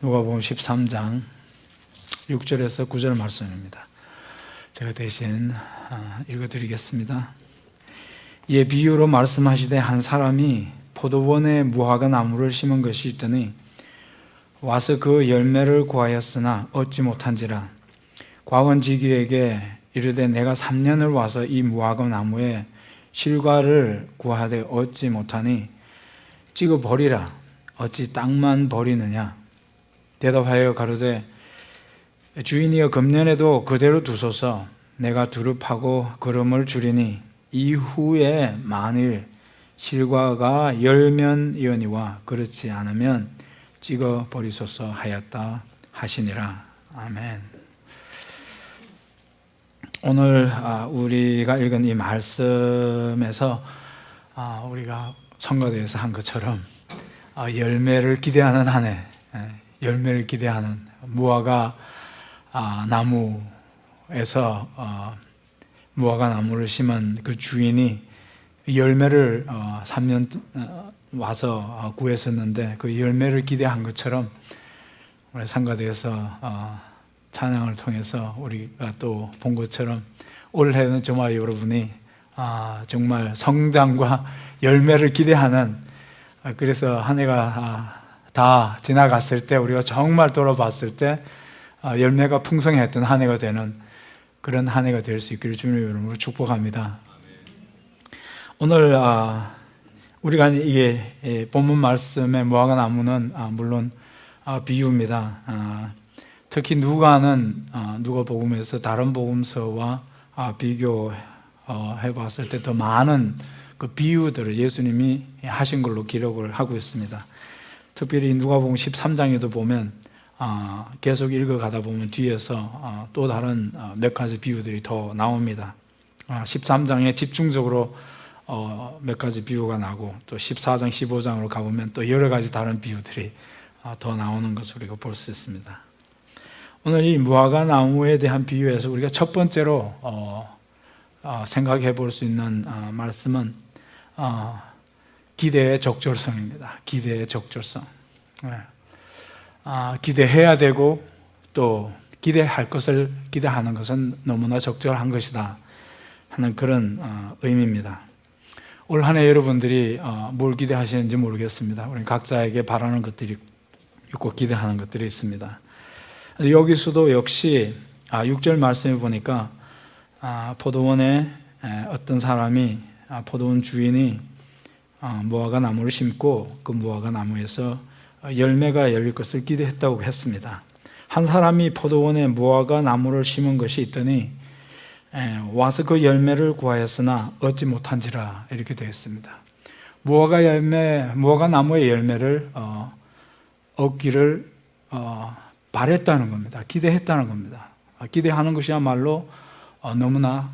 누가복음 13장 6절에서 9절 말씀입니다. 제가 대신 읽어드리겠습니다. 이에 비유로 말씀하시되 한 사람이 포도원에 무화과 나무를 심은 것이 있더니 와서 그 열매를 구하였으나 얻지 못한지라. 과원지기에게 이르되 내가 3년을 와서 이 무화과 나무에 실과를 구하되 얻지 못하니 찍어 버리라. 어찌 땅만 버리느냐. 대답하여 가로되 주인이여 금년에도 그대로 두소서. 내가 두릅하고 거름을 주리니 이후에 만일 실과가 열면이거니와 그렇지 않으면 찍어 버리소서 하였다 하시니라. 아멘. 오늘 우리가 읽은 이 말씀에서 우리가 성가대에서 한 것처럼 열매를 기대하는 한 해, 열매를 기대하는 무화과 나무에서 무화과 나무를 심은 그 주인이 열매를 3년 와서 구했었는데 그 열매를 기대한 것처럼 우리 상가대에서 찬양을 통해서 우리가 또 본 것처럼 올해는 저와 여러분이 정말 성장과 열매를 기대하는, 그래서 한 해가 다 지나갔을 때 우리가 정말 돌아봤을 때 열매가 풍성했던 한 해가 되는 그런 한 해가 될 수 있기를 주님의 이름으로 축복합니다. 오늘 우리가 이게 본문 말씀의 무화과 나무는 물론 비유입니다. 특히 누가는 누가복음에서 다른 복음서와 비교해 봤을 때 더 많은 그 비유들을 예수님이 하신 걸로 기록을 하고 있습니다. 특별히 누가복음 13장에도 보면 계속 읽어가다 보면 뒤에서 또 다른 몇 가지 비유들이 더 나옵니다. 13장에 집중적으로 몇 가지 비유가 나고 또 14장, 15장으로 가보면 또 여러 가지 다른 비유들이 더 나오는 것을 우리가 볼 수 있습니다. 오늘 이 무화과 나무에 대한 비유에서 우리가 첫 번째로 생각해 볼 수 있는 말씀은 기대의 적절성입니다. 기대의 적절성. 기대해야 되고 또 기대할 것을 기대하는 것은 너무나 적절한 것이다 하는 그런 의미입니다. 올 한 해 여러분들이 뭘 기대하시는지 모르겠습니다. 우리 각자에게 바라는 것들이 있고 기대하는 것들이 있습니다. 여기서도 역시 6절 말씀에 보니까 포도원에 어떤 사람이 포도원 주인이 무화과 나무를 심고 그 무화과 나무에서 열매가 열릴 것을 기대했다고 했습니다. 한 사람이 포도원에 무화과 나무를 심은 것이 있더니 와서 그 열매를 구하였으나 얻지 못한지라 이렇게 되어 있습니다. 무화과 나무의 열매를 얻기를 바랬다는 겁니다. 기대했다는 겁니다. 기대하는 것이야말로 너무나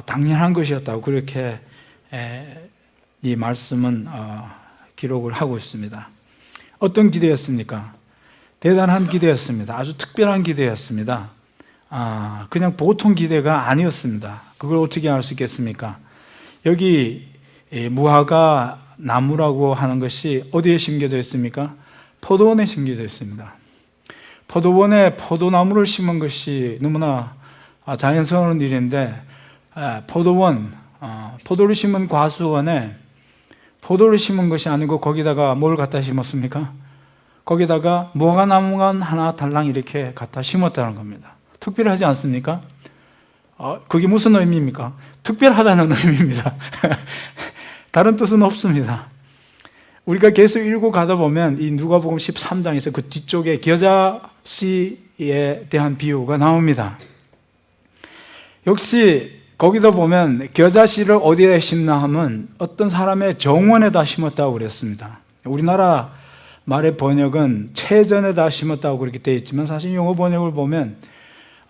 당연한 것이었다고 그렇게 이 말씀은 기록을 하고 있습니다. 어떤 기대였습니까? 대단한 기대였습니다. 아주 특별한 기대였습니다. 그냥 보통 기대가 아니었습니다. 그걸 어떻게 알 수 있겠습니까? 여기 무화과 나무라고 하는 것이 어디에 심겨져 있습니까? 포도원에 심겨져 있습니다. 포도원에 포도나무를 심은 것이 너무나 자연스러운 일인데 포도를 심은 과수원에 포도를 심은 것이 아니고 거기다가 뭘 갖다 심었습니까? 거기다가 무화과 나무가 하나 달랑 이렇게 갖다 심었다는 겁니다. 특별하지 않습니까? 그게 무슨 의미입니까? 특별하다는 의미입니다. 다른 뜻은 없습니다. 우리가 계속 읽고 가다 보면 이 누가복음 13장에서 그 뒤쪽에 겨자씨에 대한 비유가 나옵니다. 역시 거기다 보면 겨자씨를 어디에 심나 하면 어떤 사람의 정원에다 심었다고 그랬습니다. 우리나라 말의 번역은 채전에다 심었다고 그렇게 되어 있지만 사실 영어 번역을 보면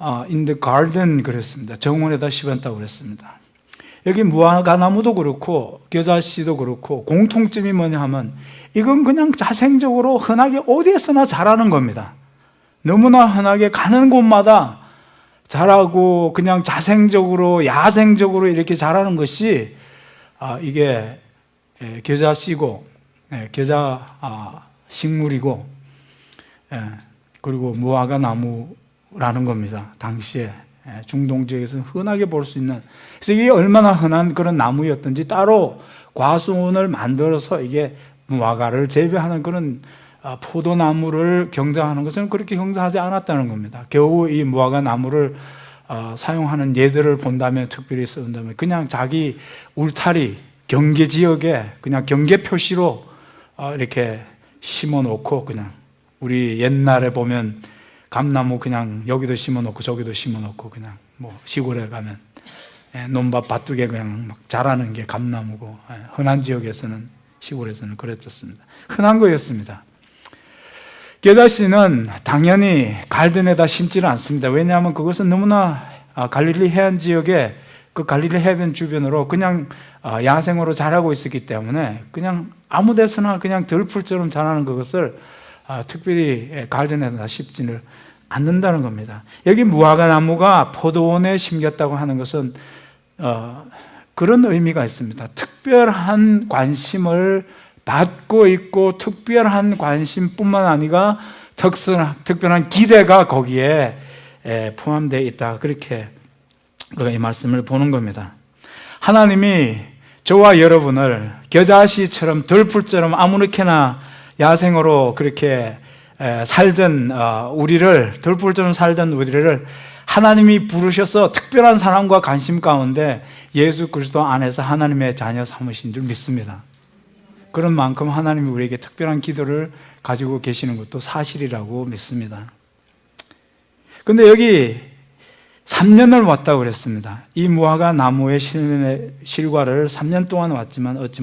in the garden 그랬습니다. 정원에다 심었다고 그랬습니다. 여기 무화과나무도 그렇고 겨자씨도 그렇고 공통점이 뭐냐 하면 이건 그냥 자생적으로 흔하게 어디에서나 자라는 겁니다. 너무나 흔하게 가는 곳마다 자라고 그냥 자생적으로 야생적으로 이렇게 자라는 것이 이게 겨자씨고 겨자 식물이고 그리고 무화과 나무라는 겁니다. 당시에 중동 지역에서 흔하게 볼 수 있는, 그래서 이게 얼마나 흔한 그런 나무였던지 따로 과수원을 만들어서 이게 무화과를 재배하는 그런 포도나무를 경작하는 것은 그렇게 경작하지 않았다는 겁니다. 겨우 이 무화과 나무를 사용하는 예들을 본다면, 특별히 쓴다면 그냥 자기 울타리 경계 지역에 그냥 경계 표시로 이렇게 심어 놓고, 그냥 우리 옛날에 보면 감나무 그냥 여기도 심어 놓고 저기도 심어 놓고, 그냥 뭐 시골에 가면 논밭 밭두개 그냥 막 자라는 게 감나무고, 흔한 지역에서는, 시골에서는 그랬었습니다. 흔한 거였습니다. 게다시는 당연히 갈든에다 심지를 않습니다. 왜냐하면 그것은 너무나 갈릴리 해안 지역에, 그 갈릴리 해변 주변으로 그냥 야생으로 자라고 있었기 때문에 그냥 아무 데서나 그냥 들풀처럼 자라는 그것을 특별히 갈든에다 심지를 않는다는 겁니다. 여기 무화과 나무가 포도원에 심겼다고 하는 것은 그런 의미가 있습니다. 특별한 관심을 받고 있고, 특별한 관심뿐만 아니라 특별한 기대가 거기에 포함되어 있다, 그렇게 이 말씀을 보는 겁니다. 하나님이 저와 여러분을 겨자씨처럼 들풀처럼 아무렇게나 야생으로 그렇게 살던 우리를, 들풀처럼 살던 우리를 하나님이 부르셔서 특별한 사랑과 관심 가운데 예수 그리스도 안에서 하나님의 자녀 삼으신 줄 믿습니다. 그런 만큼 하나님이 우리에게 특별한 기도를 가지고 계시는 것도 사실이라고 믿습니다. 그런데 여기 3년을 왔다고 그랬습니다. 이 무화과 나무의 실과를 3년 동안 왔지만 얻지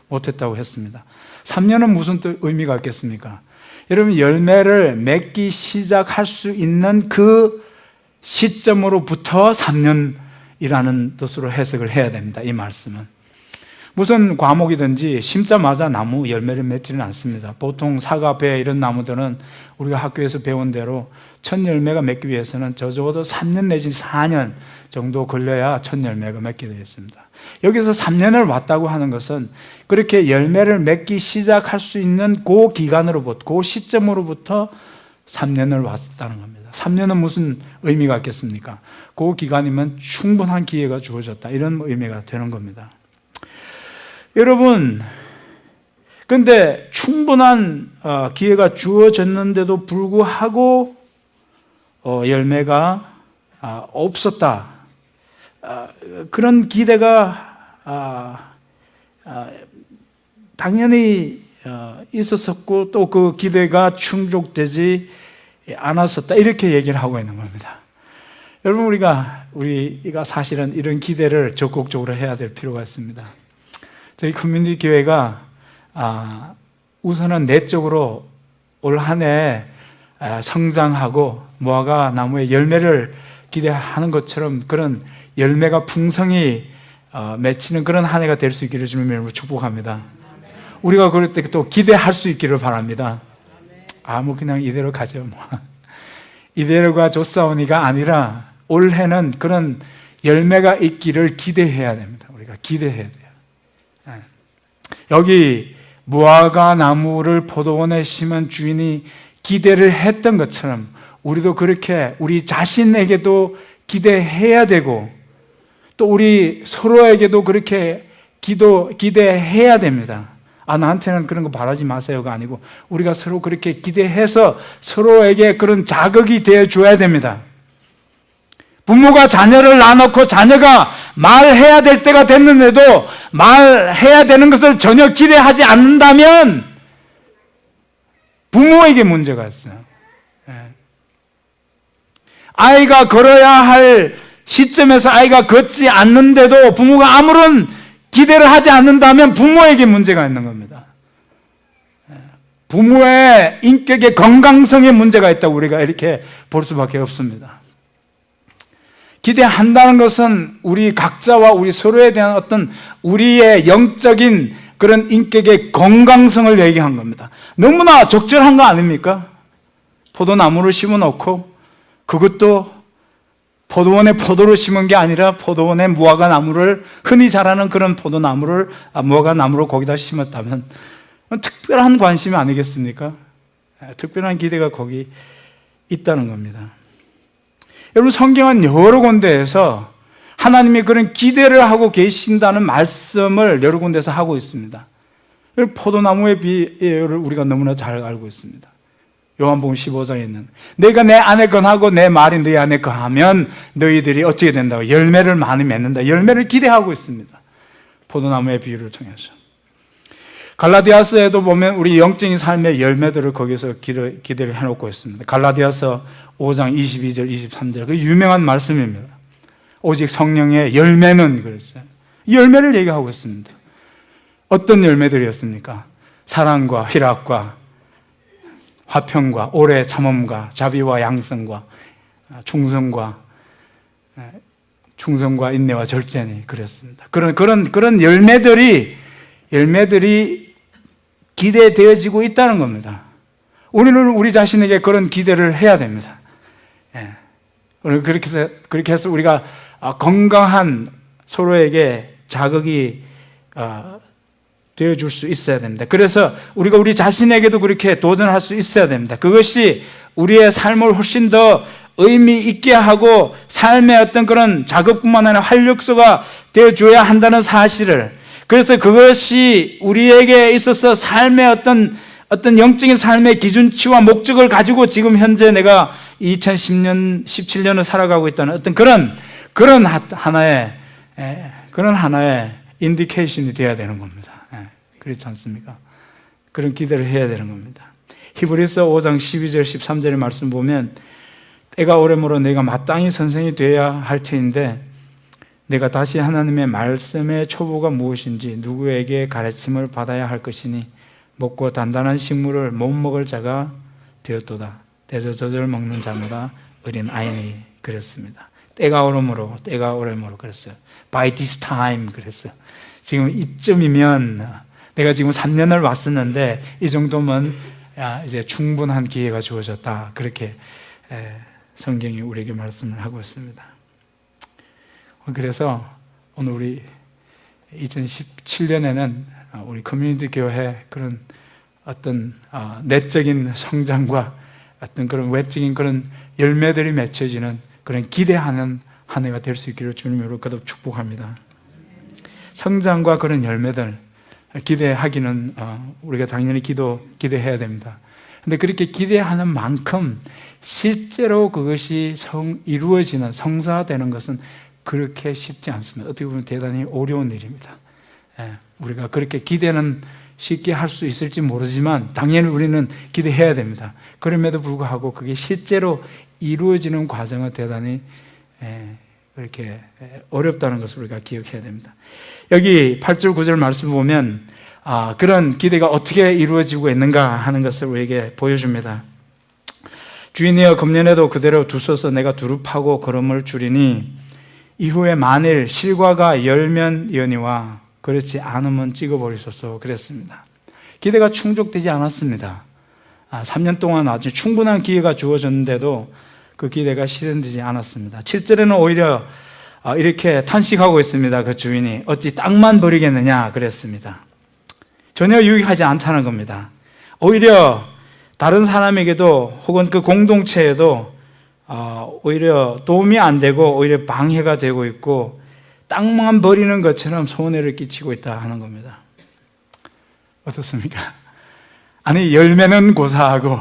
못했다고 했습니다. 3년은 무슨 의미가 있겠습니까? 여러분, 열매를 맺기 시작할 수 있는 그 시점으로부터 3년이라는 뜻으로 해석을 해야 됩니다. 이 말씀은 무슨 과목이든지 심자마자 나무 열매를 맺지는 않습니다. 보통 사과, 배 이런 나무들은 우리가 학교에서 배운 대로 첫 열매가 맺기 위해서는 적어도 3년 내지 4년 정도 걸려야 첫 열매가 맺게 되어 있습니다. 여기서 3년을 왔다고 하는 것은 그렇게 열매를 맺기 시작할 수 있는 그 기간으로부터, 그 시점으로부터 3년을 왔다는 겁니다. 3년은 무슨 의미가 있겠습니까? 그 기간이면 충분한 기회가 주어졌다, 이런 의미가 되는 겁니다. 여러분, 그런데 충분한 기회가 주어졌는데도 불구하고 열매가 없었다, 그런 기대가 당연히 있었었고, 또 그 기대가 충족되지 않았었다, 이렇게 얘기를 하고 있는 겁니다. 여러분, 우리가 사실은 이런 기대를 적극적으로 해야 될 필요가 있습니다. 저희 커뮤니티 교회가 우선은 내적으로 올 한 해 성장하고 무화과 나무의 열매를 기대하는 것처럼 그런 열매가 풍성히 맺히는 그런 한 해가 될 수 있기를 주님의 이름으로 축복합니다. 우리가 그럴 때 또 기대할 수 있기를 바랍니다. 뭐 그냥 이대로 가죠, 뭐. 이대로가 좋사오니가 아니라 올해는 그런 열매가 있기를 기대해야 됩니다. 우리가 기대해야 돼요. 여기 무화과 나무를 포도원에 심은 주인이 기대를 했던 것처럼 우리도 그렇게 우리 자신에게도 기대해야 되고, 또 우리 서로에게도 그렇게 기대해야 됩니다. 나한테는 그런 거 바라지 마세요가 아니고 우리가 서로 그렇게 기대해서 서로에게 그런 자극이 되어 줘야 됩니다. 부모가 자녀를 낳아놓고 자녀가 말해야 될 때가 됐는데도 말해야 되는 것을 전혀 기대하지 않는다면 부모에게 문제가 있어요. 아이가 걸어야 할 시점에서 아이가 걷지 않는데도 부모가 아무런 기대를 하지 않는다면 부모에게 문제가 있는 겁니다. 부모의 인격의 건강성에 문제가 있다고 우리가 이렇게 볼 수밖에 없습니다. 기대한다는 것은 우리 각자와 우리 서로에 대한 어떤 우리의 영적인 그런 인격의 건강성을 얘기한 겁니다. 너무나 적절한 거 아닙니까? 포도나무를 심어놓고, 그것도 포도원에 포도를 심은 게 아니라 포도원에 무화과 나무를, 흔히 자라는 그런 포도나무를 무화과 나무를 거기다 심었다면 특별한 관심이 아니겠습니까? 특별한 기대가 거기 있다는 겁니다. 여러분, 성경은 여러 군데에서 하나님이 그런 기대를 하고 계신다는 말씀을 여러 군데서 하고 있습니다. 포도나무의 비유를 우리가 너무나 잘 알고 있습니다. 요한복음 15장에 있는, 내가 내 안에 거하고 내 말이 너희 안에 거하면 너희들이 어떻게 된다고? 열매를 많이 맺는다. 열매를 기대하고 있습니다. 포도나무의 비유를 통해서. 갈라디아서에도 보면 우리 영적인 삶의 열매들을 거기서 기대를 해놓고 있습니다. 갈라디아서 5장 22절 23절, 그 유명한 말씀입니다. 오직 성령의 열매는, 그랬어요. 이 열매를 얘기하고 있습니다. 어떤 열매들이었습니까? 사랑과 희락과 화평과 오래 참음과 자비와 양성과 충성과 인내와 절제니, 그랬습니다. 그런 열매들이 기대되어지고 있다는 겁니다. 우리는 우리 자신에게 그런 기대를 해야 됩니다. 그렇게 해서 우리가 건강한 서로에게 자극이 되어줄 수 있어야 됩니다. 그래서 우리가 우리 자신에게도 그렇게 도전할 수 있어야 됩니다. 그것이 우리의 삶을 훨씬 더 의미 있게 하고 삶의 어떤 그런 자극뿐만 아니라 활력소가 되어줘야 한다는 사실을, 그래서 그것이 우리에게 있어서 삶의 어떤 영적인 삶의 기준치와 목적을 가지고 지금 현재 내가 2010년, 17년을 살아가고 있다는 어떤 그런 하나의 인디케이션이 되어야 되는 겁니다. 그렇지 않습니까? 그런 기대를 해야 되는 겁니다. 히브리서 5장 12절 13절의 말씀 보면, 때가 오래므로 내가 마땅히 선생이 되어야 할 터인데 내가 다시 하나님의 말씀의 초보가 무엇인지 누구에게 가르침을 받아야 할 것이니 먹고 단단한 식물을 못 먹을 자가 되었도다. 대저저절 먹는 자마다 어린 아이니, 그랬습니다. 때가 오래므로 그랬어요. By this time, 그랬어요. 지금 이쯤이면, 내가 지금 3년을 왔었는데 이 정도면 이제 충분한 기회가 주어졌다. 그렇게 성경이 우리에게 말씀을 하고 있습니다. 그래서 오늘 우리 2017년에는 우리 커뮤니티 교회 그런 어떤 내적인 성장과 어떤 그런 외적인 그런 열매들이 맺혀지는 그런 기대하는 한 해가 될 수 있기를 주님으로 거듭 축복합니다. 성장과 그런 열매들 기대하기는 우리가 당연히 기대해야 됩니다. 그런데 그렇게 기대하는 만큼 실제로 그것이 이루어지는, 성사되는 것은 그렇게 쉽지 않습니다. 어떻게 보면 대단히 어려운 일입니다. 우리가 그렇게 기대는 쉽게 할 수 있을지 모르지만 당연히 우리는 기대해야 됩니다. 그럼에도 불구하고 그게 실제로 이루어지는 과정은 대단히 그렇게 어렵다는 것을 우리가 기억해야 됩니다. 여기 8절 9절 말씀 보면 그런 기대가 어떻게 이루어지고 있는가 하는 것을 우리에게 보여줍니다. 주인이여 금년에도 그대로 두소서 내가 두릅하고 걸음을 줄이니 이후에 만일 실과가 열면이거니와 그렇지 않으면 찍어버리소서, 그랬습니다. 기대가 충족되지 않았습니다. 3년 동안 아주 충분한 기회가 주어졌는데도 그 기대가 실현되지 않았습니다. 7절에는 오히려 이렇게 탄식하고 있습니다. 그 주인이 어찌 땅만 버리겠느냐 그랬습니다. 전혀 유익하지 않다는 겁니다. 오히려 다른 사람에게도 혹은 그 공동체에도 오히려 도움이 안 되고 오히려 방해가 되고 있고 땅만 버리는 것처럼 손해를 끼치고 있다 하는 겁니다. 어떻습니까? 아니, 열매는 고사하고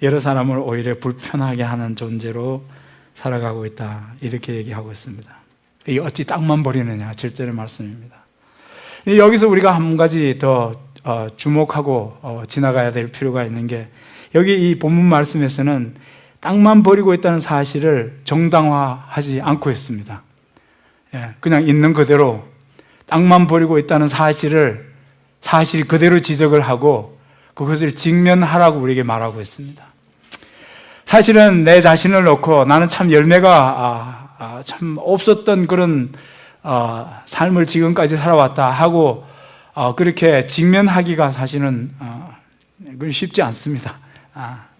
여러 사람을 오히려 불편하게 하는 존재로 살아가고 있다, 이렇게 얘기하고 있습니다. 이게 어찌 땅만 버리느냐, 7절의 말씀입니다. 여기서 우리가 한 가지 더 주목하고 지나가야 될 필요가 있는 게, 여기 이 본문 말씀에서는 땅만 버리고 있다는 사실을 정당화하지 않고 있습니다. 그냥 있는 그대로 땅만 버리고 있다는 사실 그대로 지적을 하고 그것을 직면하라고 우리에게 말하고 있습니다. 사실은 내 자신을 놓고 나는 참 열매가 참 없었던 그런 삶을 지금까지 살아왔다 하고 그렇게 직면하기가 사실은 그건 쉽지 않습니다.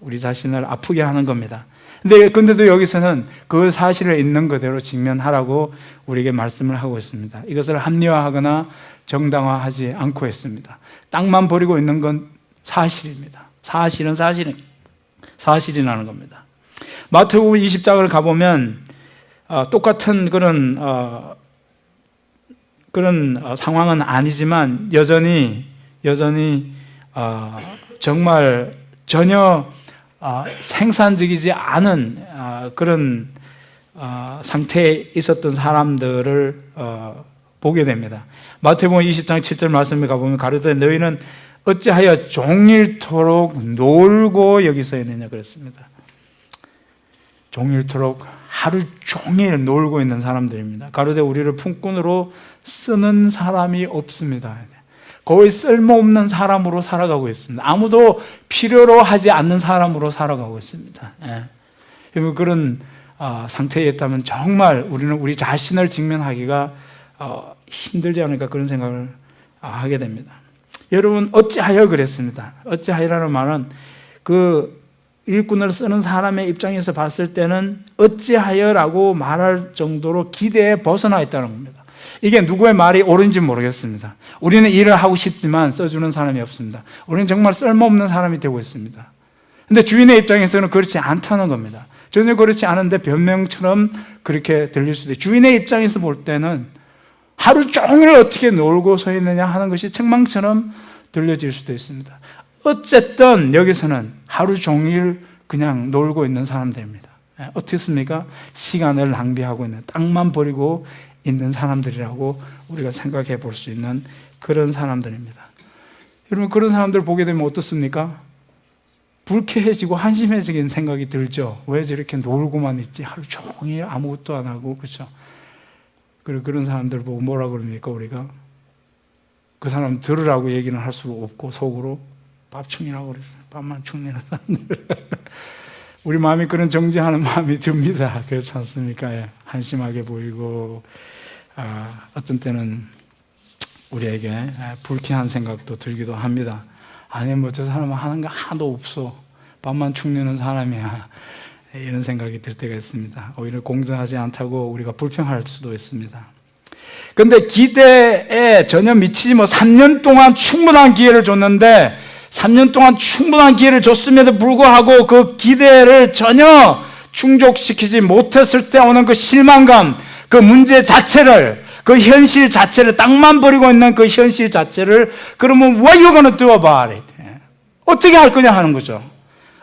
우리 자신을 아프게 하는 겁니다. 근데도 여기서는 그 사실을 있는 그대로 직면하라고 우리에게 말씀을 하고 있습니다. 이것을 합리화하거나 정당화하지 않고 있습니다. 땅만 버리고 있는 건 사실입니다. 사실이라는 겁니다. 마태복음 20장을 가보면 똑같은 그런 상황은 아니지만 여전히 정말 전혀 생산적이지 않은 그런 상태에 있었던 사람들을 보게 됩니다. 마태복음 20장 7절 말씀에 가보면 가로되 너희는 어찌하여 종일토록 놀고 여기 서 있느냐 그랬습니다. 종일토록 하루 종일 놀고 있는 사람들입니다. 가로되 우리를 품꾼으로 쓰는 사람이 없습니다. 거의 쓸모없는 사람으로 살아가고 있습니다. 아무도 필요로 하지 않는 사람으로 살아가고 있습니다. 그런 상태에 있다면 정말 우리는 우리 자신을 직면하기가 힘들지 않을까 그런 생각을 하게 됩니다. 여러분 어찌하여 그랬습니다. 어찌하여라는 말은 그 일꾼을 쓰는 사람의 입장에서 봤을 때는 어찌하여라고 말할 정도로 기대에 벗어나 있다는 겁니다. 이게 누구의 말이 옳은지 모르겠습니다. 우리는 일을 하고 싶지만 써주는 사람이 없습니다. 우리는 정말 쓸모없는 사람이 되고 있습니다. 근데 주인의 입장에서는 그렇지 않다는 겁니다. 전혀 그렇지 않은데 변명처럼 그렇게 들릴 수도 있어요. 주인의 입장에서 볼 때는 하루 종일 어떻게 놀고 서 있느냐 하는 것이 책망처럼 들려질 수도 있습니다. 어쨌든 여기서는 하루 종일 그냥 놀고 있는 사람들입니다. 어떻습니까? 시간을 낭비하고 있는, 땅만 버리고 있는 사람들이라고 우리가 생각해 볼 수 있는 그런 사람들입니다. 여러분 그런 사람들 보게 되면 어떻습니까? 불쾌해지고 한심해지는 생각이 들죠. 왜 저렇게 놀고만 있지? 하루 종일 아무것도 안 하고, 그렇죠? 그리고 그런 사람들 보고 뭐라 그럽니까 우리가? 그 사람 들으라고 얘기는 할 수 없고 속으로 밥충이라고 그랬어요. 밥만 충내는 사람들. 우리 마음이 그런 정죄하는 마음이 듭니다. 그렇지 않습니까? 한심하게 보이고 어떤 때는 우리에게 불쾌한 생각도 들기도 합니다. 아니 뭐 저 사람은 하는 거 하나도 없어. 밥만 축내는 사람이야. 이런 생각이 들 때가 있습니다. 오히려 공정하지 않다고 우리가 불평할 수도 있습니다. 그런데 기대에 전혀 미치지 못 3년 동안 충분한 기회를 줬는데 3년 동안 충분한 기회를 줬음에도 불구하고 그 기대를 전혀 충족시키지 못했을 때 오는 그 실망감, 그 문제 자체를, 그 현실 자체를, 땅만 버리고 있는 그 현실 자체를 그러면 what you gonna do about it? 어떻게 할 거냐 하는 거죠.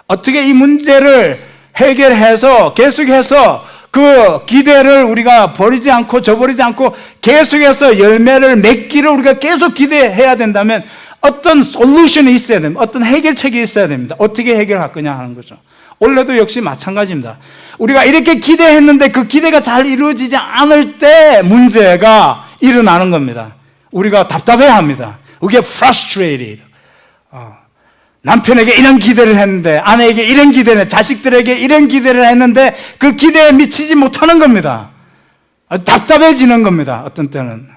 어떻게 이 문제를 해결해서 계속해서 그 기대를 우리가 버리지 않고 저버리지 않고 계속해서 열매를 맺기를 우리가 계속 기대해야 된다면 어떤 솔루션이 있어야 됩니다. 어떤 해결책이 있어야 됩니다. 어떻게 해결할 거냐 하는 거죠. 원래도 역시 마찬가지입니다. 우리가 이렇게 기대했는데 그 기대가 잘 이루어지지 않을 때 문제가 일어나는 겁니다. 우리가 답답해합니다. 우리가 frustrated. 남편에게 이런 기대를 했는데, 아내에게 이런 기대를 했는데, 자식들에게 이런 기대를 했는데 그 기대에 미치지 못하는 겁니다. 답답해지는 겁니다. 어떤 때는.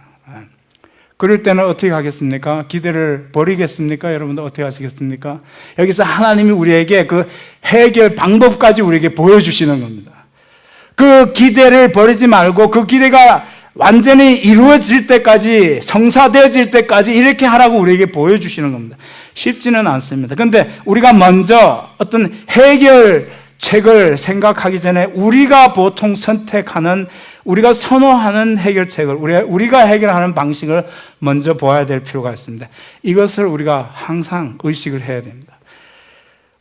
그럴 때는 어떻게 하겠습니까? 기대를 버리겠습니까? 여러분들 어떻게 하시겠습니까? 여기서 하나님이 우리에게 그 해결 방법까지 우리에게 보여주시는 겁니다. 그 기대를 버리지 말고 그 기대가 완전히 이루어질 때까지, 성사되어질 때까지 이렇게 하라고 우리에게 보여주시는 겁니다. 쉽지는 않습니다. 그런데 우리가 먼저 어떤 해결책을 생각하기 전에 우리가 보통 선택하는, 우리가 선호하는 해결책을, 우리가 해결하는 방식을 먼저 보아야 될 필요가 있습니다. 이것을 우리가 항상 의식을 해야 됩니다.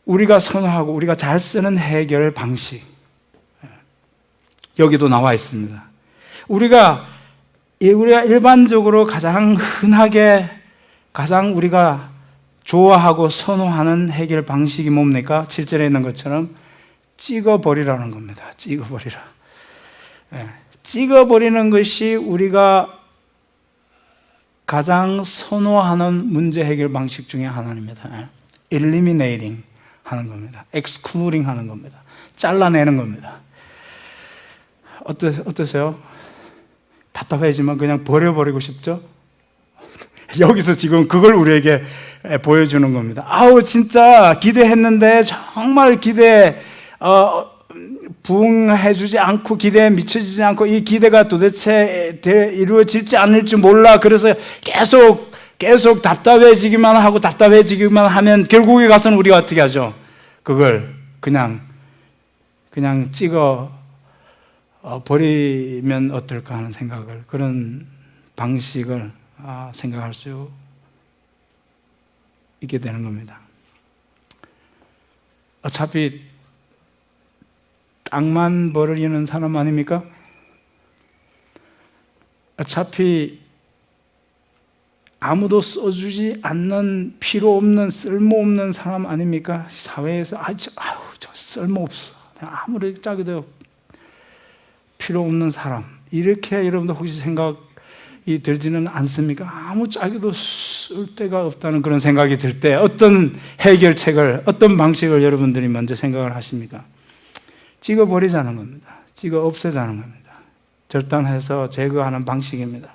우리가 선호하고 우리가 잘 쓰는 해결 방식, 여기도 나와 있습니다. 우리가 일반적으로 가장 흔하게, 가장 우리가 좋아하고 선호하는 해결 방식이 뭡니까? 7절에 있는 것처럼 찍어버리라는 겁니다. 찍어버리라. 찍어버리는 것이 우리가 가장 선호하는 문제 해결 방식 중에 하나입니다. eliminating 하는 겁니다. excluding 하는 겁니다. 잘라내는 겁니다. 어떠세요? 답답해지만 그냥 버려버리고 싶죠? 여기서 지금 그걸 우리에게 보여주는 겁니다. 아우 진짜 기대했는데 정말 부응해주지 않고 기대에 미쳐지지 않고 이 기대가 도대체 이루어질지 않을지 몰라. 그래서 계속 계속 답답해지기만 하고 답답해지기만 하면 결국에 가서는 우리가 어떻게 하죠? 그걸 그냥 찍어 버리면 어떨까 하는 생각을, 그런 방식을 생각할 수 있게 되는 겁니다. 어차피 땅만 버리는 사람 아닙니까? 어차피 아무도 써주지 않는 필요 없는 쓸모없는 사람 아닙니까? 사회에서 저 쓸모없어, 아무리 짜게도 필요 없는 사람, 이렇게 여러분들 혹시 생각이 들지는 않습니까? 아무 짝에도 쓸 데가 없다는 그런 생각이 들 때 어떤 해결책을, 어떤 방식을 여러분들이 먼저 생각을 하십니까? 찍어버리자는 겁니다. 찍어 없애자는 겁니다. 절단해서 제거하는 방식입니다.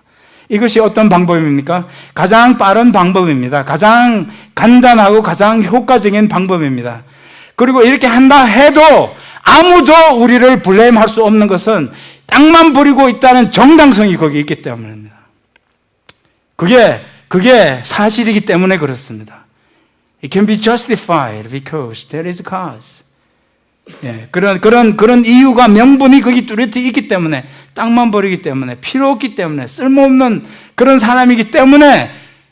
이것이 어떤 방법입니까? 가장 빠른 방법입니다. 가장 간단하고 가장 효과적인 방법입니다. 그리고 이렇게 한다 해도 아무도 우리를 블레임할 수 없는 것은 땅만 버리고 있다는 정당성이 거기 있기 때문입니다. 그게 사실이기 때문에 그렇습니다. It can be justified because there is a cause. 예, 그런 이유가, 명분이 거기 뚜렷이 있기 때문에, 땅만 버리기 때문에, 필요 없기 때문에, 쓸모없는 그런 사람이기 때문에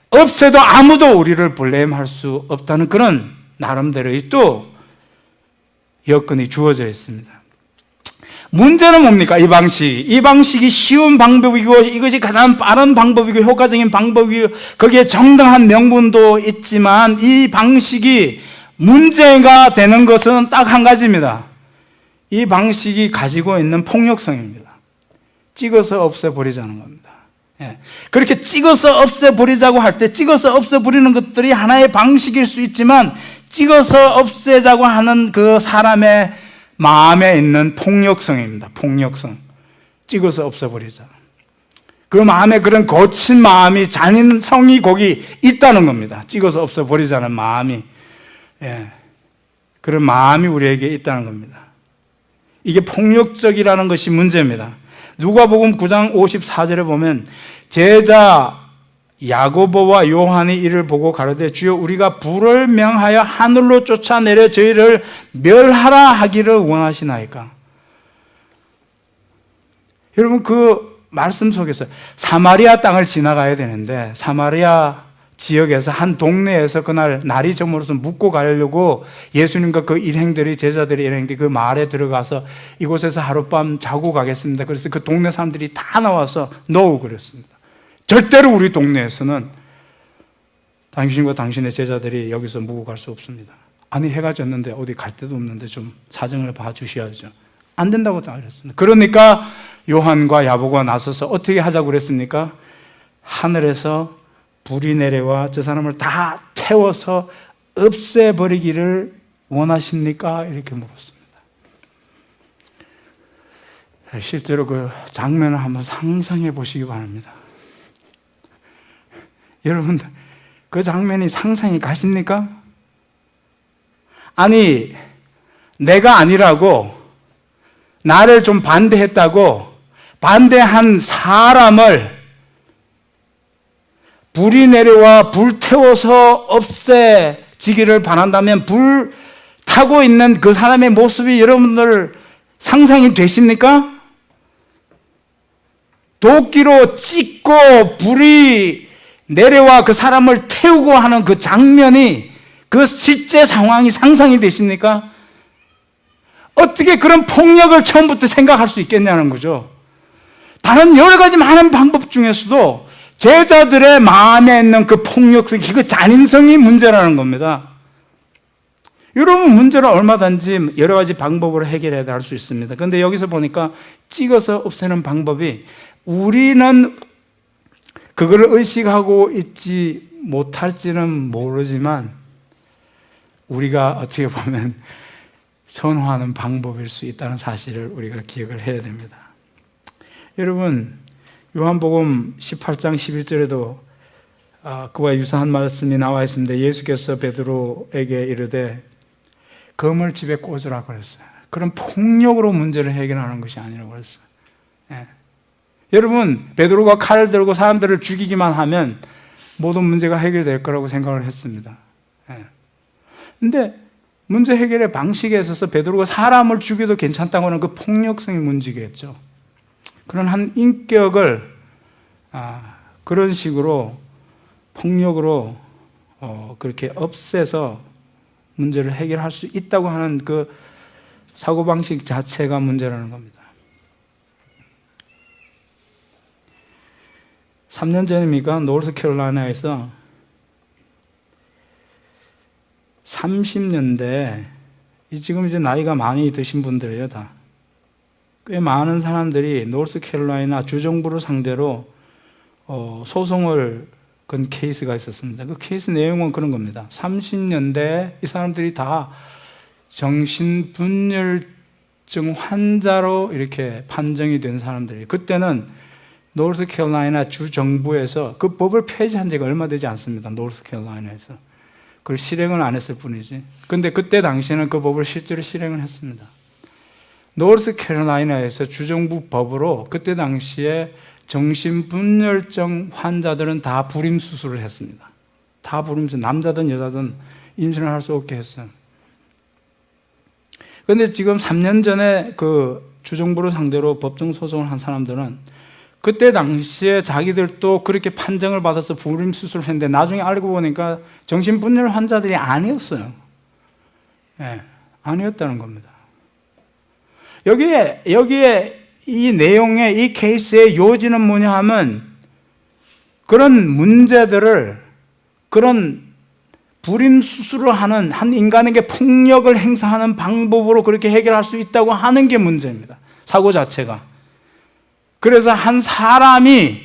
없애도 아무도 우리를 블레임할 수 없다는 그런 나름대로의 또 여건이 주어져 있습니다. 문제는 뭡니까? 이 방식이 쉬운 방법이고 이것이 가장 빠른 방법이고 효과적인 방법이고 거기에 정당한 명분도 있지만 이 방식이 문제가 되는 것은 딱 한 가지입니다. 이 방식이 가지고 있는 폭력성입니다. 찍어서 없애버리자는 겁니다. 예. 그렇게 찍어서 없애버리자고 할 때 찍어서 없애버리는 것들이 하나의 방식일 수 있지만 찍어서 없애자고 하는 그 사람의 마음에 있는 폭력성입니다. 폭력성. 찍어서 없애버리자. 그 마음에 그런 거친 마음이, 잔인성이 거기 있다는 겁니다. 찍어서 없애버리자는 마음이. 예. 그런 마음이 우리에게 있다는 겁니다. 이게 폭력적이라는 것이 문제입니다. 누가복음 9장 54절에 보면 제자 야고보와 요한이 이를 보고 가로되 주여 우리가 불을 명하여 하늘로 쫓아내려 저희를 멸하라 하기를 원하시나이까. 여러분, 그 말씀 속에서 사마리아 땅을 지나가야 되는데 사마리아 지역에서 한 동네에서 그날 날이 저물어서 묵고 가려고 예수님과 그 일행들이, 제자들의 일행들이 그 마을에 들어가서 이곳에서 하룻밤 자고 가겠습니다. 그래서 그 동네 사람들이 다 나와서 노우 그랬습니다. 절대로 우리 동네에서는 당신과 당신의 제자들이 여기서 묵고 갈 수 없습니다. 아니, 해가 졌는데 어디 갈 데도 없는데 좀 사정을 봐주셔야죠. 안 된다고 알렸습니다. 그러니까 요한과 야고보가 나서서 어떻게 하자고 그랬습니까? 하늘에서 불이 내려와 저 사람을 다 태워서 없애버리기를 원하십니까? 이렇게 물었습니다. 실제로 그 장면을 한번 상상해 보시기 바랍니다. 여러분, 그 장면이 상상이 가십니까? 아니, 내가 아니라고, 나를 좀 반대했다고 반대한 사람을 불이 내려와 불태워서 없애지기를 바란다면 불 타고 있는 그 사람의 모습이 여러분들 상상이 되십니까? 도끼로 찍고 불이 내려와 그 사람을 태우고 하는 그 장면이, 그 실제 상황이 상상이 되십니까? 어떻게 그런 폭력을 처음부터 생각할 수 있겠냐는 거죠. 다른 여러 가지 많은 방법 중에서도 제자들의 마음에 있는 그 폭력성, 그 잔인성이 문제라는 겁니다. 여러분, 문제를 얼마든지 여러 가지 방법으로 해결해야 할 수 있습니다. 그런데 여기서 보니까 찍어서 없애는 방법이, 우리는 그걸 의식하고 있지 못할지는 모르지만 우리가 어떻게 보면 선호하는 방법일 수 있다는 사실을 우리가 기억을 해야 됩니다. 여러분, 요한복음 18장 11절에도 그와 유사한 말씀이 나와 있습니다. 예수께서 베드로에게 이르되 검을 집에 꽂으라 그랬어요. 그런 폭력으로 문제를 해결하는 것이 아니라고 그랬어요. 예. 여러분, 베드로가 칼을 들고 사람들을 죽이기만 하면 모든 문제가 해결될 거라고 생각을 했습니다. 근데 문제 해결의 방식에 있어서 베드로가 사람을 죽여도 괜찮다고 하는 그 폭력성이 문제겠죠. 그런 한 인격을 그런 식으로 폭력으로 그렇게 없애서 문제를 해결할 수 있다고 하는 그 사고방식 자체가 문제라는 겁니다. 3년 전입니까? 노스캐롤라이나에서 30년대, 지금 이제 나이가 많이 드신 분들이에요, 다. 꽤 많은 사람들이 노스캐롤라이나 주정부를 상대로 소송을 건 케이스가 있었습니다. 그 케이스 내용은 그런 겁니다. 30년대 이 사람들이 다 정신분열증 환자로 이렇게 판정이 된 사람들이, 그때는 노스캐롤라이나 주정부에서 그 법을 폐지한 지가 얼마 되지 않습니다. 노스캐롤라이나에서. 그걸 실행을 안 했을 뿐이지. 근데 그때 당시에는 그 법을 실제로 실행을 했습니다. 노스캐롤라이나에서 주정부 법으로 그때 당시에 정신분열증 환자들은 다 불임수술을 했습니다. 다 불임수술, 남자든 여자든 임신을 할 수 없게 했어요. 그런데 지금 3년 전에 그 주정부를 상대로 법정 소송을 한 사람들은 그때 당시에 자기들도 그렇게 판정을 받아서 불임수술을 했는데 나중에 알고 보니까 정신분열 환자들이 아니었어요. 아니었다는 겁니다. 여기에 이 내용의 이 케이스의 요지는 뭐냐 하면 그런 문제들을, 그런 불임수술을 하는 한 인간에게 폭력을 행사하는 방법으로 그렇게 해결할 수 있다고 하는 게 문제입니다. 사고 자체가. 그래서 한 사람이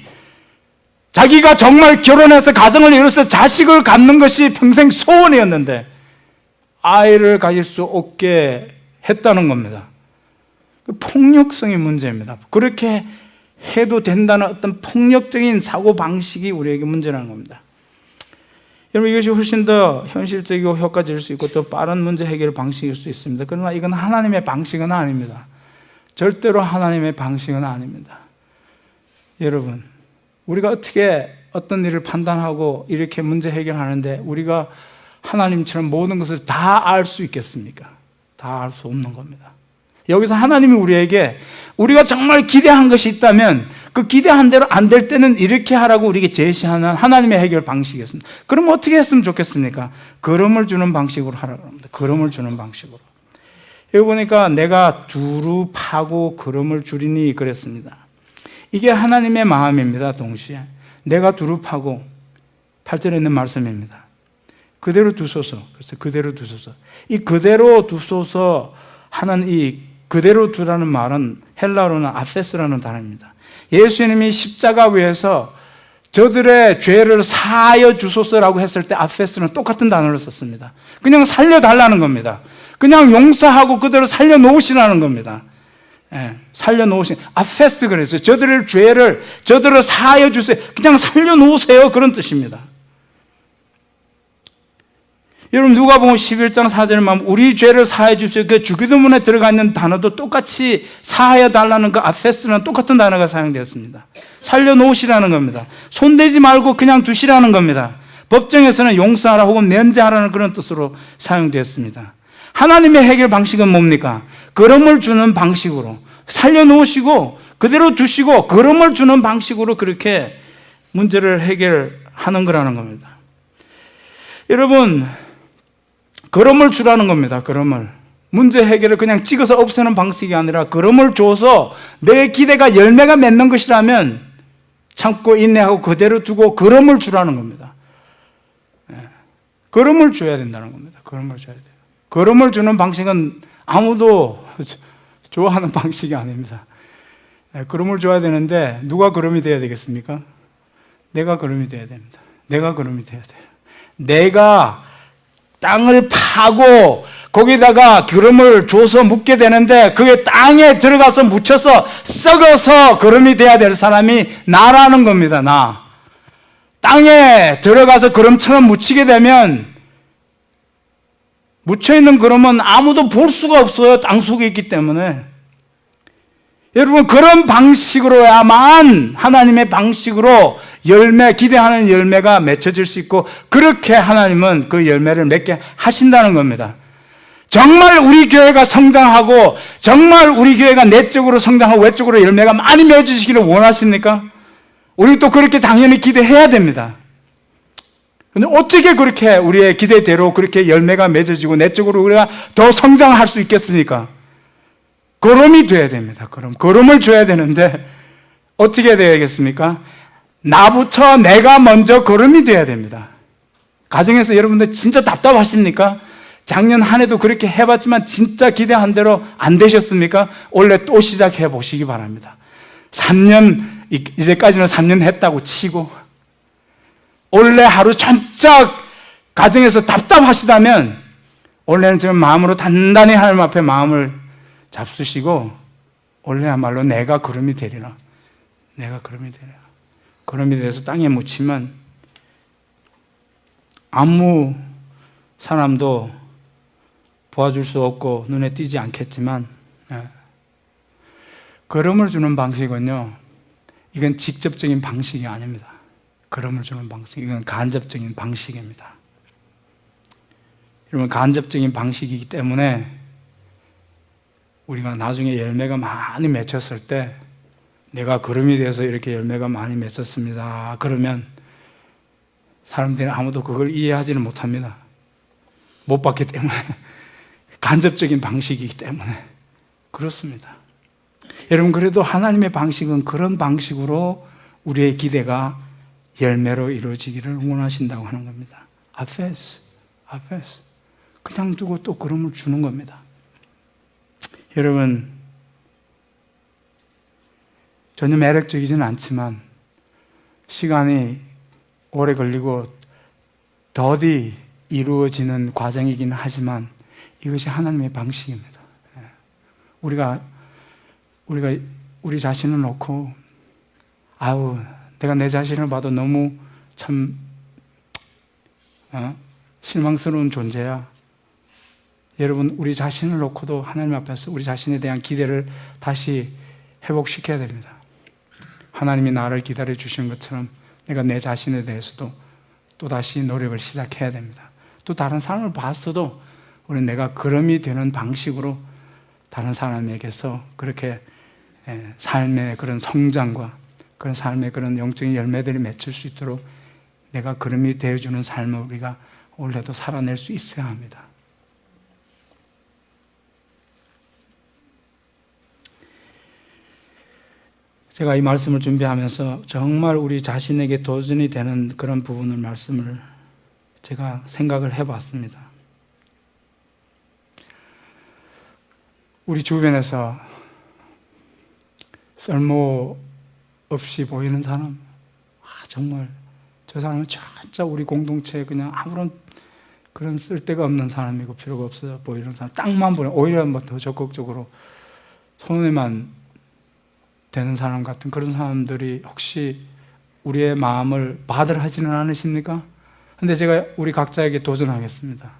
자기가 정말 결혼해서 가정을 이뤄서 자식을 갖는 것이 평생 소원이었는데 아이를 가질 수 없게 했다는 겁니다. 폭력성이 문제입니다. 그렇게 해도 된다는 어떤 폭력적인 사고방식이 우리에게 문제라는 겁니다. 여러분, 이것이 훨씬 더 현실적이고 효과적일 수 있고 더 빠른 문제 해결 방식일 수 있습니다. 그러나 이건 하나님의 방식은 아닙니다. 절대로 하나님의 방식은 아닙니다. 여러분, 우리가 어떻게 어떤 일을 판단하고 이렇게 문제 해결하는데 우리가 하나님처럼 모든 것을 다 알 수 있겠습니까? 다 알 수 없는 겁니다. 여기서 하나님이 우리에게 우리가 정말 기대한 것이 있다면 그 기대한 대로 안 될 때는 이렇게 하라고 우리에게 제시하는 하나님의 해결 방식이었습니다. 그럼 어떻게 했으면 좋겠습니까? 걸음을 주는 방식으로 하라고 합니다. 걸음을 주는 방식으로. 여기 보니까 내가 두루 파고 걸음을 주리니 그랬습니다. 이게 하나님의 마음입니다. 동시에 내가 두루 파고 8절에 있는 말씀입니다. 그대로 두소서. 그래서 그대로 두소서. 이 그대로 두소서 하는 이 그대로 두라는 말은 헬라어로는 아페스라는 단어입니다. 예수님이 십자가 위에서 저들의 죄를 사하여 주소서라고 했을 때 아페스는 똑같은 단어를 썼습니다. 그냥 살려달라는 겁니다. 그냥 용서하고 그대로 살려놓으시라는 겁니다. 살려놓으신 아페스 그랬어요. 저들의 죄를 저들을 사하여 주세요. 그냥 살려놓으세요. 그런 뜻입니다. 여러분, 누가복음 11장 4절에 보면 우리 죄를 사하여 주세요. 그 주기도문에 들어가 있는 단어도 똑같이 사하여 달라는 그 아페스는 똑같은 단어가 사용되었습니다. 살려놓으시라는 겁니다. 손대지 말고 그냥 두시라는 겁니다. 법정에서는 용서하라 혹은 면제하라는 그런 뜻으로 사용되었습니다. 하나님의 해결 방식은 뭡니까? 걸음을 주는 방식으로 살려놓으시고 그대로 두시고 걸음을 주는 방식으로 그렇게 문제를 해결하는 거라는 겁니다. 여러분, 걸음을 주라는 겁니다. 걸음을. 문제 해결을 그냥 찍어서 없애는 방식이 아니라 걸음을 줘서 내 기대가 열매가 맺는 것이라면 참고 인내하고 그대로 두고 걸음을 주라는 겁니다. 걸음을 줘야 된다는 겁니다. 걸음을 줘야 돼요. 걸음을 주는 방식은 아무도 좋아하는 방식이 아닙니다. 걸음을 줘야 되는데 누가 걸음이 돼야 되겠습니까? 내가 걸음이 돼야 됩니다. 내가 걸음이 돼야 돼요. 내가 땅을 파고 거기다가 기름을 줘서 묻게 되는데 그게 땅에 들어가서 묻혀서 썩어서 기름이 돼야 될 사람이 나라는 겁니다. 나. 땅에 들어가서 기름처럼 묻히게 되면 묻혀있는 기름은 아무도 볼 수가 없어요. 땅 속에 있기 때문에. 여러분, 그런 방식으로야만 하나님의 방식으로 기대하는 열매가 맺혀질 수 있고, 그렇게 하나님은 그 열매를 맺게 하신다는 겁니다. 정말 우리 교회가 성장하고, 정말 우리 교회가 내적으로 성장하고 외적으로 열매가 많이 맺어지기를 원하십니까? 우리 또 그렇게 당연히 기대해야 됩니다. 근데 어떻게 그렇게 우리의 기대대로 그렇게 열매가 맺어지고 내적으로 우리가 더 성장할 수 있겠습니까? 걸음이 돼야 됩니다. 걸음을 줘야 되는데 어떻게 되야겠습니까? 나부터 내가 먼저 걸음이 돼야 됩니다. 가정에서 여러분들 진짜 답답하십니까? 작년 한 해도 그렇게 해봤지만 진짜 기대한 대로 안 되셨습니까? 올해 또 시작해 보시기 바랍니다. 3년, 이제까지는 3년 했다고 치고 올해 하루 전짝 가정에서 답답하시다면 올해는 지금 마음으로 단단히 하나님 앞에 마음을 잡수시고 올해야말로 내가 걸음이 되리라. 내가 걸음이 되리라. 걸음이 돼서 땅에 묻히면 아무 사람도 도와줄 수 없고 눈에 띄지 않겠지만, 걸음을 주는 방식은요, 이건 직접적인 방식이 아닙니다. 걸음을 주는 방식, 이건 간접적인 방식입니다. 여러분, 간접적인 방식이기 때문에 우리가 나중에 열매가 많이 맺혔을 때 내가 걸음이 돼서 이렇게 열매가 많이 맺혔습니다. 그러면 사람들이 아무도 그걸 이해하지는 못합니다. 못 봤기 때문에. 간접적인 방식이기 때문에 그렇습니다. 여러분, 그래도 하나님의 방식은 그런 방식으로 우리의 기대가 열매로 이루어지기를 원하신다고 하는 겁니다. 아페스. 그냥 두고 또 걸음을 주는 겁니다. 여러분, 전혀 매력적이지는 않지만 시간이 오래 걸리고 더디 이루어지는 과정이긴 하지만 이것이 하나님의 방식입니다. 우리가 우리 자신을 놓고 내가 내 자신을 봐도 너무 참 실망스러운 존재야. 여러분, 우리 자신을 놓고도 하나님 앞에서 우리 자신에 대한 기대를 다시 회복시켜야 됩니다. 하나님이 나를 기다려 주신 것처럼 내가 내 자신에 대해서도 또다시 노력을 시작해야 됩니다. 또 다른 사람을 봤어도 우리는 내가 걸음이 되는 방식으로 다른 사람에게서 그렇게 삶의 그런 성장과 그런 삶의 그런 영적인 열매들이 맺힐 수 있도록 내가 걸음이 되어주는 삶을 우리가 올해도 살아낼 수 있어야 합니다. 제가 이 말씀을 준비하면서 정말 우리 자신에게 도전이 되는 그런 부분을 말씀을 제가 생각을 해봤습니다. 우리 주변에서 쓸모 없이 보이는 사람, 정말 저 사람은 진짜 우리 공동체에 그냥 아무런 그런 쓸데가 없는 사람이고 필요가 없어 보이는 사람, 땅만 보내, 오히려 더 적극적으로 손해만 되는 사람 같은 그런 사람들이 혹시 우리의 마음을 받으하지는 않으십니까? 근데 제가 우리 각자에게 도전하겠습니다.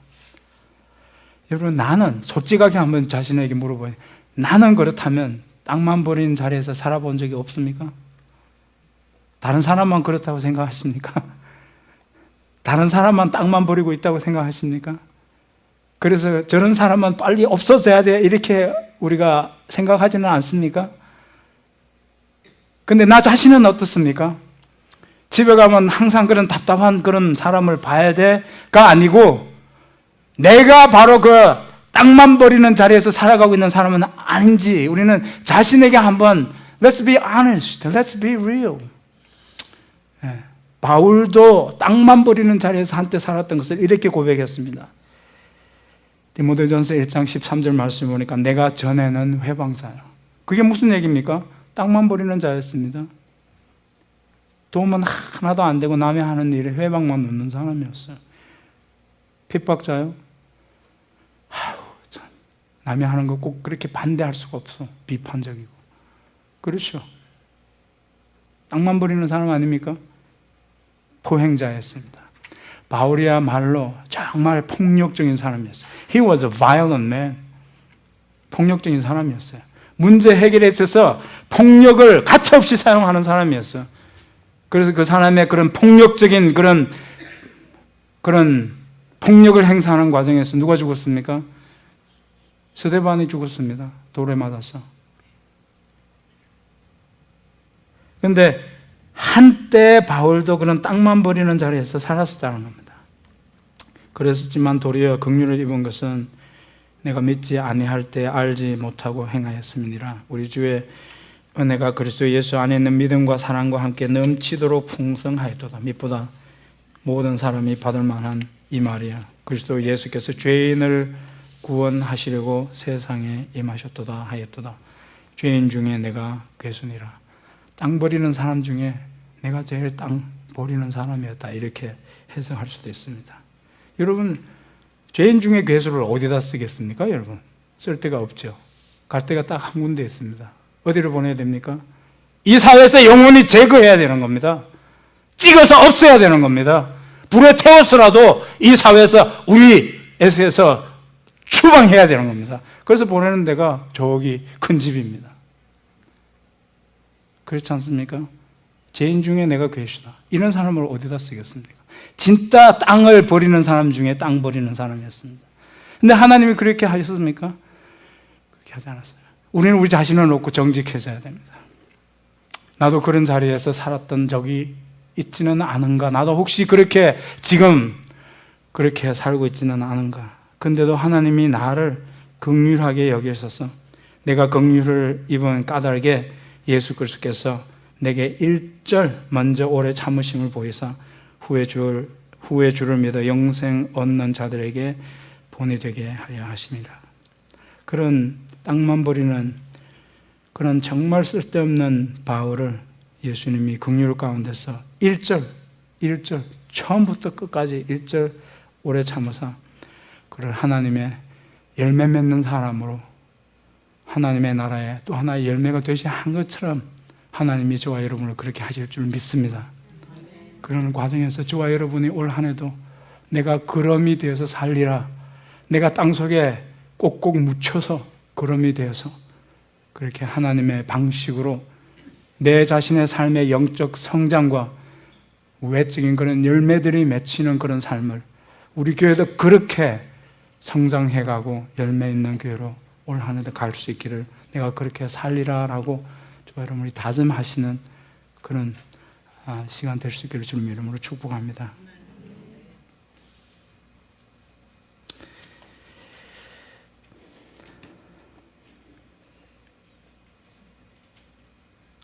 여러분, 나는 솔직하게 한번 자신에게 물어봐요. 나는 그렇다면 땅만 버리는 자리에서 살아본 적이 없습니까? 다른 사람만 그렇다고 생각하십니까? 다른 사람만 땅만 버리고 있다고 생각하십니까? 그래서 저런 사람만 빨리 없어져야 돼 이렇게 우리가 생각하지는 않습니까? 근데 나 자신은 어떻습니까? 집에 가면 항상 그런 답답한 그런 사람을 봐야 돼가 아니고 내가 바로 그 땅만 버리는 자리에서 살아가고 있는 사람은 아닌지 우리는 자신에게 한번 Let's be honest, let's be real. 바울도 땅만 버리는 자리에서 한때 살았던 것을 이렇게 고백했습니다. 디모데전서 1장 13절 말씀 보니까 내가 전에는 회방자요. 그게 무슨 얘기입니까? 땅만 버리는 자였습니다. 도움은 하나도 안 되고 남이 하는 일에 회방만 놓는 사람이었어요. 핍박자요. 참. 남이 하는 거 꼭 그렇게 반대할 수가 없어. 비판적이고. 그렇죠. 땅만 버리는 사람 아닙니까? 포행자였습니다. 바울이야말로 정말 폭력적인 사람이었어요. He was a violent man. 폭력적인 사람이었어요. 문제 해결에 있어서 폭력을 가차없이 사용하는 사람이었어요. 그래서 그 사람의 그런 폭력적인 그런 폭력을 행사하는 과정에서 누가 죽었습니까? 스데반이 죽었습니다. 돌에 맞아서. 그런데 한때 바울도 그런 땅만 버리는 자리에서 살았었다는 겁니다. 그랬지만 도리어 긍휼을 입은 것은 내가 믿지 아니할 때 알지 못하고 행하였음이니라. 우리 주의 은혜가 그리스도 예수 안에 있는 믿음과 사랑과 함께 넘치도록 풍성하였도다. mit보다 모든 사람이 받을 만한 이 말이야. 그리스도 예수께서 죄인을 구원하시려고 세상에 임하셨도다 하였도다. 죄인 중에 내가 괴순이라. 땅 버리는 사람 중에 내가 제일 땅 버리는 사람이었다. 이렇게 해석할 수도 있습니다. 여러분, 죄인 중에 괴수를 어디다 쓰겠습니까? 여러분, 쓸 데가 없죠. 갈 데가 딱 한 군데 있습니다. 어디로 보내야 됩니까? 이 사회에서 영원히 제거해야 되는 겁니다. 찍어서 없애야 되는 겁니다. 불에 태워서라도 이 사회에서 우리 에서 추방해야 되는 겁니다. 그래서 보내는 데가 저기 큰 집입니다. 그렇지 않습니까? 죄인 중에 내가 괴수다. 이런 사람을 어디다 쓰겠습니까? 진짜 땅을 버리는 사람 중에 땅 버리는 사람이었습니다. 근데 하나님이 그렇게 하셨습니까? 그렇게 하지 않았어요. 우리는 우리 자신을 놓고 정직해져야 됩니다. 나도 그런 자리에서 살았던 적이 있지는 않은가? 나도 혹시 그렇게 지금 그렇게 살고 있지는 않은가? 근데도 하나님이 나를 긍휼하게 여기셔서 내가 긍휼을 입은 까닭에 예수 그리스도께서 내게 1절 먼저 오래 참으심을 보이사 후에 주를 믿어 영생 얻는 자들에게 본이 되게 하려 하심이라. 그런 땅만 버리는 그런 정말 쓸데없는 바울을 예수님이 긍휼 가운데서 1절 처음부터 끝까지 1절 오래 참으사 그를 하나님의 열매 맺는 사람으로 하나님의 나라에 또 하나의 열매가 되시 한 것처럼 하나님이 저와 여러분을 그렇게 하실 줄 믿습니다. 그런 과정에서 저와 여러분이 올 한 해도 내가 거름이 되어서 살리라. 내가 땅속에 꼭꼭 묻혀서 거름이 되어서 그렇게 하나님의 방식으로 내 자신의 삶의 영적 성장과 외적인 그런 열매들이 맺히는 그런 삶을 우리 교회도 그렇게 성장해가고 열매 있는 교회로 올 한 해도 갈 수 있기를 내가 그렇게 살리라라고 저와 여러분이 다짐하시는 그런 시간 될 수 있기를 주님 이름으로 축복합니다.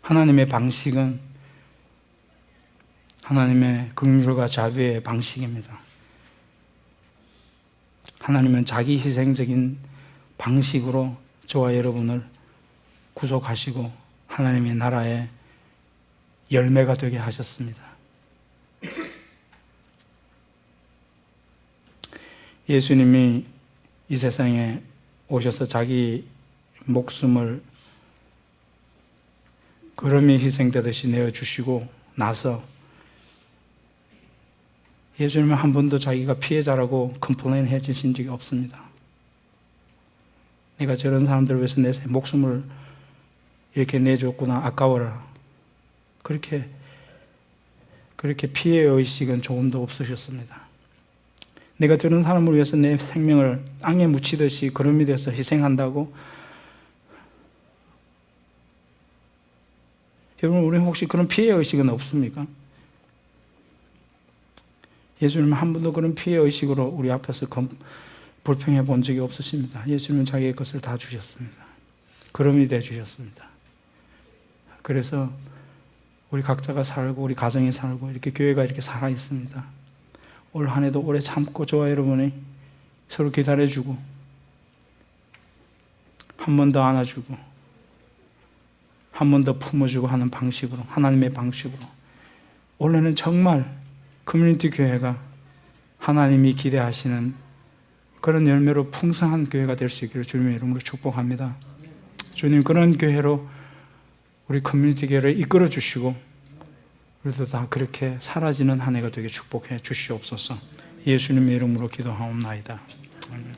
하나님의 방식은 하나님의 긍휼과 자비의 방식입니다. 하나님은 자기 희생적인 방식으로 저와 여러분을 구속하시고 하나님의 나라의 열매가 되게 하셨습니다. 예수님이 이 세상에 오셔서 자기 목숨을 거름이 희생되듯이 내어주시고 나서 예수님은 한 번도 자기가 피해자라고 컴플레인 해주신 적이 없습니다. 내가 저런 사람들을 위해서 내 목숨을 이렇게 내줬구나, 아까워라. 그렇게 피해의식은 조금도 없으셨습니다. 내가 저런 사람을 위해서 내 생명을 땅에 묻히듯이 거름이 돼서 희생한다고? 여러분, 우리 혹시 그런 피해의식은 없습니까? 예수님은 한 번도 그런 피해의식으로 우리 앞에서 불평해 본 적이 없으십니다. 예수님은 자기의 것을 다 주셨습니다. 거름이 돼 주셨습니다. 그래서 우리 각자가 살고 우리 가정이 살고 이렇게 교회가 이렇게 살아 있습니다. 올 한 해도 오래 참고 저와 여러분이 서로 기다려주고 한 번 더 안아주고 한 번 더 품어주고 하는 방식으로, 하나님의 방식으로 원래는 정말 커뮤니티 교회가 하나님이 기대하시는 그런 열매로 풍성한 교회가 될 수 있기를 주님의 이름으로 축복합니다. 주님, 그런 교회로 우리 커뮤니티 교회를 이끌어 주시고 우리도 다 그렇게 사라지는 한 해가 되게 축복해 주시옵소서. 예수님의 이름으로 기도하옵나이다. 아멘.